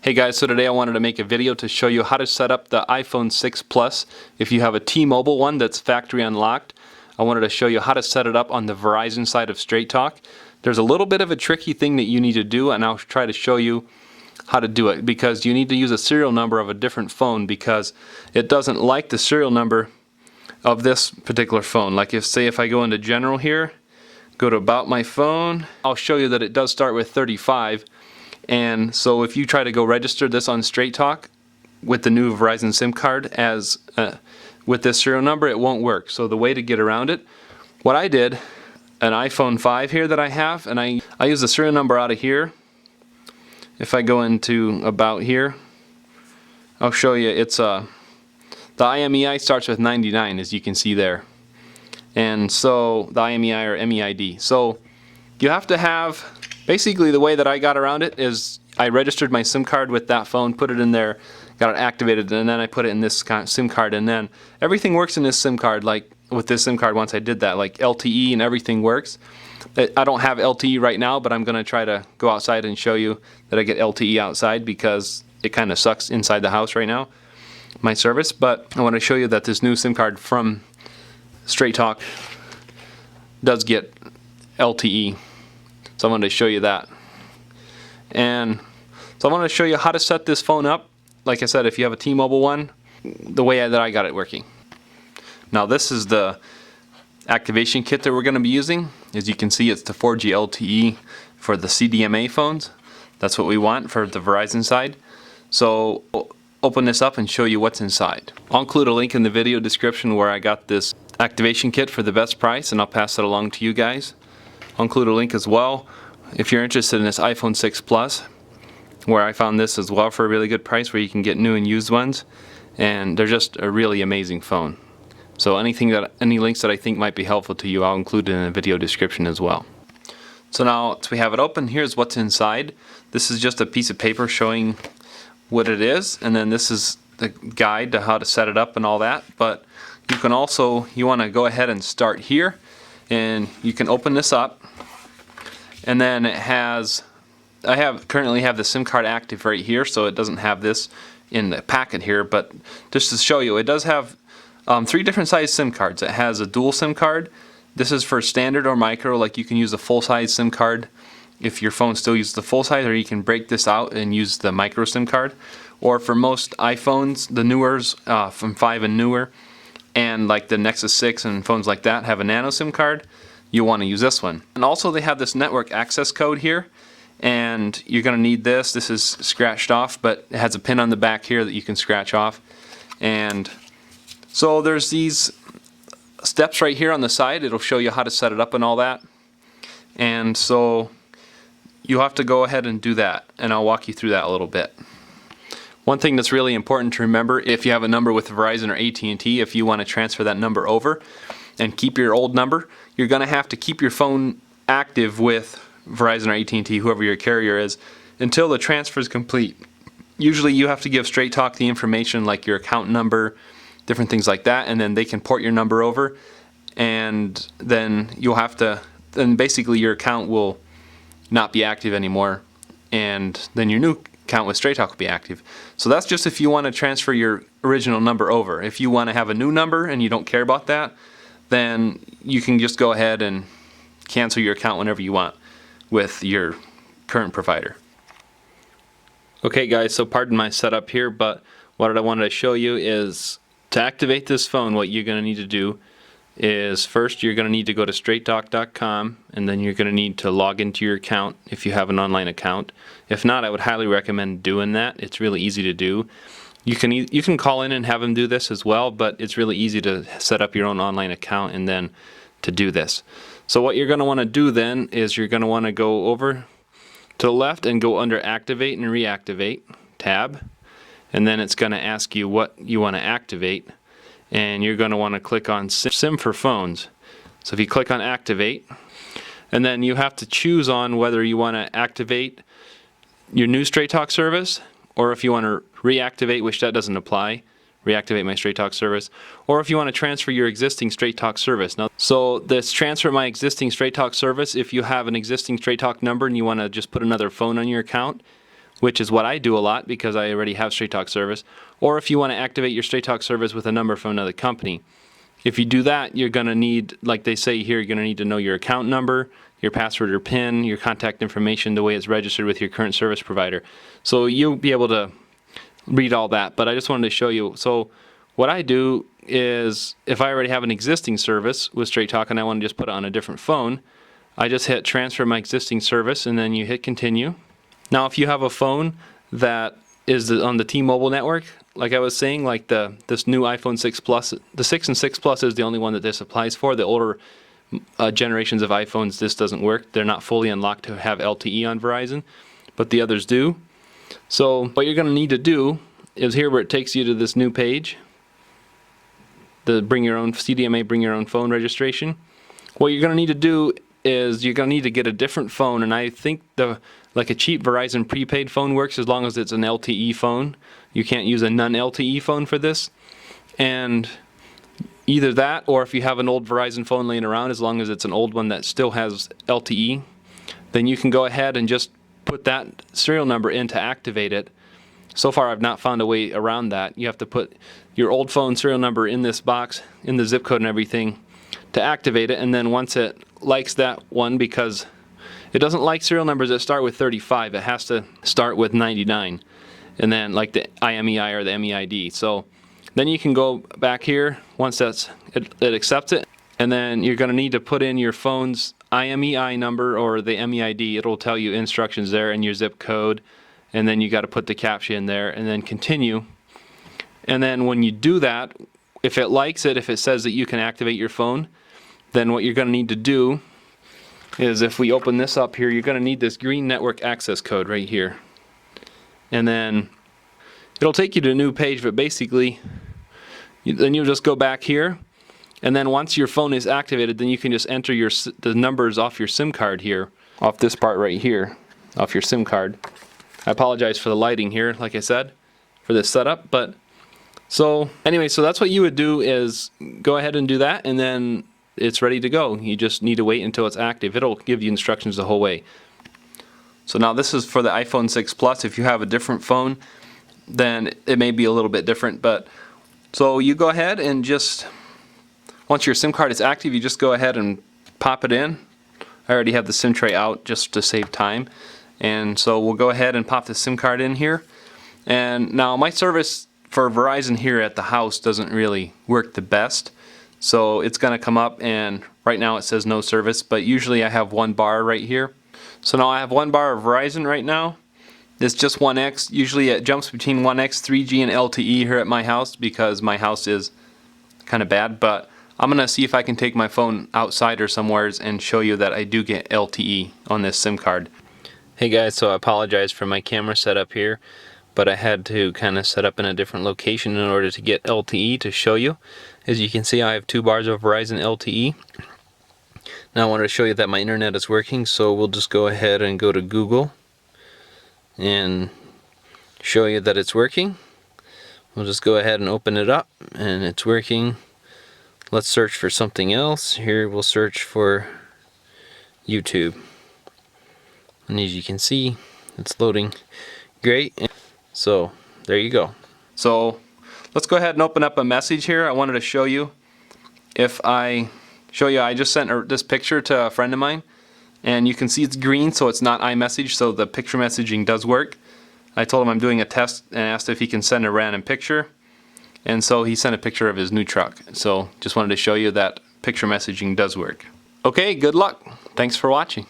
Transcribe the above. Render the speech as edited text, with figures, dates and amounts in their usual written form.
Hey guys, so today I wanted to make a video to show you how to set up the iPhone 6 Plus. If you have a T-Mobile one that's factory unlocked, I wanted to show you how to set it up on the Verizon side of Straight Talk. There's a little bit of a tricky thing that you need to do, and I'll try to show you how to do it, because you need to use a serial number of a different phone because it doesn't like the serial number of this particular phone. Like if I go into General here, go to About My Phone, I'll show you that it does start with 35. And so if you try to go register this on Straight Talk with the new Verizon SIM card as with this serial number, it won't work. So the way to get around it, what I did, an iPhone 5 here that I have, and I use the serial number out of here. If I go into About here, I'll show you it's the IMEI starts with 99, as you can see there. And so the IMEI or MEID. So you have to have, basically the way that I got around it is I registered my SIM card with that phone, put it in there, got it activated, and then I put it in this SIM card, and then everything works in this SIM card. Like with this SIM card, once I did that, like LTE and everything works. I don't have LTE right now, but I'm going to try to go outside and show you that I get LTE outside because it kind of sucks inside the house right now, my service. But I want to show you that this new SIM card from Straight Talk does get LTE. So I wanted to show you that. And so I want to show you how to set this phone up. Like I said, if you have a T-Mobile one, the way that I got it working. Now this is the activation kit that we're going to be using. As you can see, it's the 4G LTE for the CDMA phones. That's what we want for the Verizon side. So open this up and show you what's inside. I'll include a link in the video description where I got this activation kit for the best price, and I'll pass it along to you guys. I'll include a link as well if you're interested in this iPhone 6 Plus, where I found this as well for a really good price, where you can get new and used ones, and they're just a really amazing phone. So any links that I think might be helpful to you, I'll include in the video description as well. So now once we have it open, here's what's inside. This is just a piece of paper showing what it is, and then this is the guide to how to set it up and all that. But you can also, you want to go ahead and start here, and you can open this up, and then it has, currently have the SIM card active right here, so it doesn't have this in the packet here, but just to show you, it does have 3 different size SIM cards. It has a dual SIM card. This is for standard or micro, like you can use a full size SIM card if your phone still uses the full size, or you can break this out and use the micro SIM card. Or for most iPhones, the newers from 5 and newer, and like the Nexus 6 and phones like that have a nano SIM card, you want to use this one. And also they have this network access code here, and you're going to need this. This is scratched off, but it has a pin on the back here that you can scratch off. And so there's these steps right here on the side. It'll show you how to set it up and all that. And so you have to go ahead and do that, and I'll walk you through that a little bit. One thing that's really important to remember, if you have a number with Verizon or AT&T, if you want to transfer that number over and keep your old number, you're going to have to keep your phone active with Verizon or AT&T, whoever your carrier is, until the transfer is complete. Usually you have to give Straight Talk the information like your account number, different things like that, and then they can port your number over, and then you'll have to, then basically your account will not be active anymore, and then your new account with Straight Talk will be active. So that's just if you want to transfer your original number over. If you want to have a new number and you don't care about that, then you can just go ahead and cancel your account whenever you want with your current provider. Okay guys, so pardon my setup here, but what I wanted to show you is to activate this phone, what you're going to need to do is first you're going to need to go to straighttalk.com, and then you're going to need to log into your account if you have an online account. If not, I would highly recommend doing that. It's really easy to do. You can call in and have them do this as well, but it's really easy to set up your own online account and then to do this. So what you're going to want to do then is you're going to want to go over to the left and go under Activate and Reactivate tab. And then it's going to ask you what you want to activate, and you're going to want to click on SIM for phones. So if you click on Activate, and then you have to choose on whether you want to activate your new Straight Talk service, or if you want to reactivate, which that doesn't apply, reactivate my Straight Talk service, or if you want to transfer your existing Straight Talk service. Now, so this transfer my existing Straight Talk service, if you have an existing Straight Talk number and you want to just put another phone on your account, which is what I do a lot because I already have Straight Talk service, or if you want to activate your Straight Talk service with a number from another company. If you do that, you're going to need, like they say here, you're going to need to know your account number, your password or PIN, your contact information, the way it's registered with your current service provider. So you'll be able to read all that, but I just wanted to show you. So what I do is, if I already have an existing service with Straight Talk and I want to just put it on a different phone, I just hit transfer my existing service and then you hit continue. Now if you have a phone that is on the T-Mobile network, like I was saying, like this new iPhone 6 Plus, the 6 and 6 Plus is the only one that this applies for. The older generations of iPhones, this doesn't work. They're not fully unlocked to have LTE on Verizon, but the others do. So what you're going to need to do is here where it takes you to this new page, the bring your own CDMA, bring your own phone registration. What you're going to need to do is you're going to need to get a different phone, and I think like a cheap Verizon prepaid phone works as long as it's an LTE phone. You can't use a non-LTE phone for this, and either that or if you have an old Verizon phone laying around, as long as it's an old one that still has LTE, then you can go ahead and just put that serial number in to activate it. So far I've not found a way around that. You have to put your old phone serial number in this box, in the zip code and everything, to activate it, and then once it likes that one, because it doesn't like serial numbers that start with 35, it has to start with 99, and then like the IMEI or the MEID. So then you can go back here once it accepts it, and then you're going to need to put in your phone's IMEI number or the MEID. It'll tell you instructions there and your zip code, and then you got to put the CAPTCHA in there and then continue. And then when you do that, if it likes it, if it says that you can activate your phone, then what you're going to need to do is, if we open this up here, you're going to need this green network access code right here. And then it'll take you to a new page, but basically then you'll just go back here, and then once your phone is activated, then you can just enter the numbers off your SIM card here, off this part right here, off your SIM card. I apologize for the lighting here, like I said, for this setup, but so anyway, so that's what you would do, is go ahead and do that, and then it's ready to go. You just need to wait until it's active. It'll give you instructions the whole way. So now this is for the iPhone 6 Plus. If you have a different phone, then it may be a little bit different, but so you go ahead and just, once your SIM card is active, you just go ahead and pop it in. I already have the SIM tray out just to save time, and so we'll go ahead and pop the SIM card in here. And now my service for Verizon here at the house doesn't really work the best, so it's going to come up, and right now it says no service, but usually I have one bar right here. So now I have one bar of Verizon right now. It's just 1X. Usually it jumps between 1X, 3G, and LTE here at my house because my house is kind of bad, but I'm going to see if I can take my phone outside or somewheres and show you that I do get LTE on this SIM card. Hey guys, so I apologize for my camera setup here, but I had to kind of set up in a different location in order to get LTE to show you. As you can see, I have 2 bars of Verizon LTE. Now I wanted to show you that my internet is working, so we'll just go ahead and go to Google and show you that it's working. We'll just go ahead and open it up, and it's working. Let's search for something else. Here we'll search for YouTube. And as you can see, it's loading. Great. So there you go. So let's go ahead and open up a message here. I wanted to show you, I just sent this picture to a friend of mine, and you can see it's green, so it's not iMessage, so the picture messaging does work. I told him I'm doing a test and asked if he can send a random picture, and so he sent a picture of his new truck. So just wanted to show you that picture messaging does work. Okay, good luck. Thanks for watching.